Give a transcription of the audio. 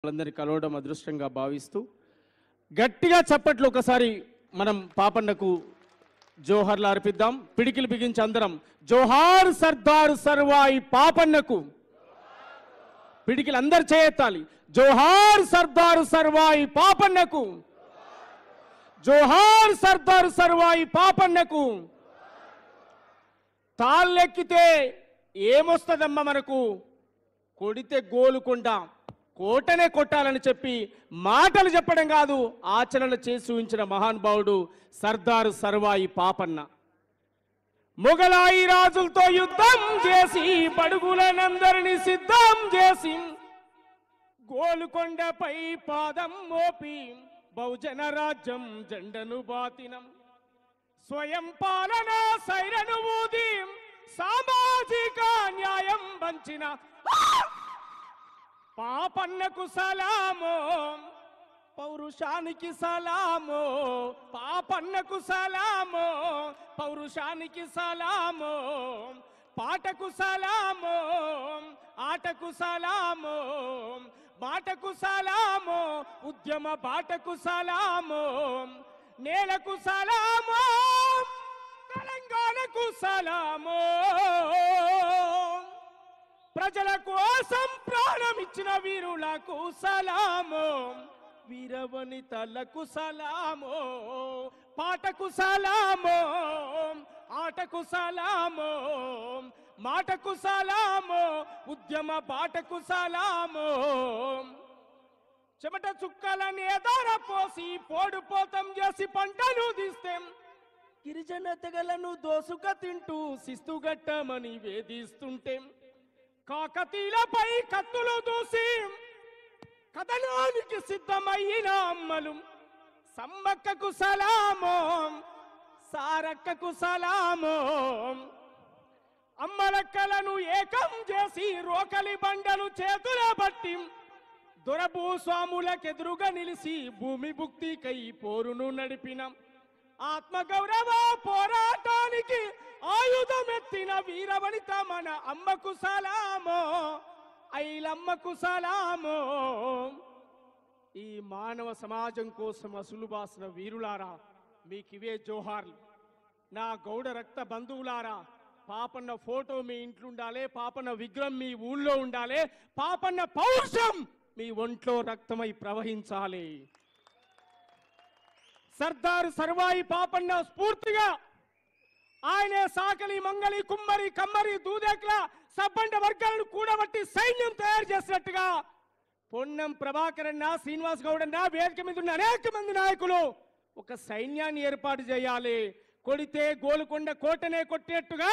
వాళ్ళందరినీ కలవడం అదృష్టంగా భావిస్తూ గట్టిగా చప్పట్లు ఒకసారి మనం పాపన్నకు జోహర్లు అర్పిద్దాం. పిడికిలు బిగించి అందరం జోహార్ సర్దార్ సర్వాయి పాపన్నకు. పిడికిలు అందరు చేయెత్తాలి. జోహార్ సర్దార్ సర్వాయి పాపన్నకు, జోహార్ సర్దార్ సర్వాయి పాపన్నకు. తాళ్ళెక్కితే ఏమొస్తుందమ్మా మనకు? కొడితే గోలుకొండ, కోటనే కొట్టాలని చెప్పి మాటలు చెప్పడం కాదు, ఆచరణ చేసి చూపించిన మహానుభావుడు సర్దార్ సర్వాయి పాపన్న. మొగలాయి రాజులతో యుద్ధం చేసి బడుగులనందరినీ సిద్ధం చేసి గోలుకొండపై పాదం మోపి బహుజన రాజ్యం జెండను బాతినం. స్వయం పాలన సైరను ఊది సామాజిక న్యాయం వంచిన పాపన్నకు సలామో, పౌరుషానికి సలామో. పాపన్నకు సలామో, పౌరుషానికి సలామో. పాటకు సలామో, ఆటకు సలామో. బాటకు సలామో, ఉద్యమ బాటకు సలామో. నేలకు సలామో, తెలంగాణకు సలామో. ప్రజల కోసం ప్రాణమిచ్చిన వీరులకు సలామో, వీరవనితలకు సలామో. పాటకు సలామో, ఆటకు సలామో. మాటకు సలామో, ఉద్యమ బాటకు సలామో. చెమట చుక్కలని ఎదార పోసి పోడుపోతం చేసి పంటను తీస్తే గిరిజన తెగలను దోసుక తింటూ శిస్తుగట్టమని వేధిస్తుంటే కాకతీలపై కత్తులు దూసి కథనానికి సిద్ధమైన అమ్మలు సమ్మక్కకు సలామో, సారక్కకు సలామో. అమ్మలక్కలను ఏకం చేసి రోకలి బండలు చేతుల బట్టి దొరభూస్వాములకెదురుగా నిలిచి భూమి భుక్తికై పోరును నడిపిన ఆత్మగౌరవ పోరాటానికి ఆయుధమెత్తిన వీరవనిత మన అమ్మకు సలామో, ఐలమ్మకు సలామో. ఈ మానవ సమాజం కోసం అసులు బాసిన వీరులారా, మీకివే జోహార్లు. నా గౌడ రక్త బంధువులారా, పాపన్న ఫోటో మీ ఇంట్లో ఉండాలి, పాపన్న విగ్రహం మీ ఊళ్ళో ఉండాలి, పాపన్న పౌరుషం మీ ఒంట్లో రక్తమై ప్రవహించాలి. సర్దార్ సర్వాయి పాపన్న స్ఫూర్తిగా ఆయనే సాకలి, మంగలి, కుమ్మరి, కమ్మరి, దూదేక్ల సబ్బండ వర్గాలను కూడబట్టి సైన్యం తయారు చేసినట్టుగా పొన్నం ప్రభాకరన్న, శ్రీనివాస్ గౌడన్న, వేదిక మీద ఉన్న అనేక మంది నాయకులు ఒక సైన్యాన్ని ఏర్పాటు చేయాలి. కొడితే గోలుకొండ కోటనే కొట్టేట్టుగా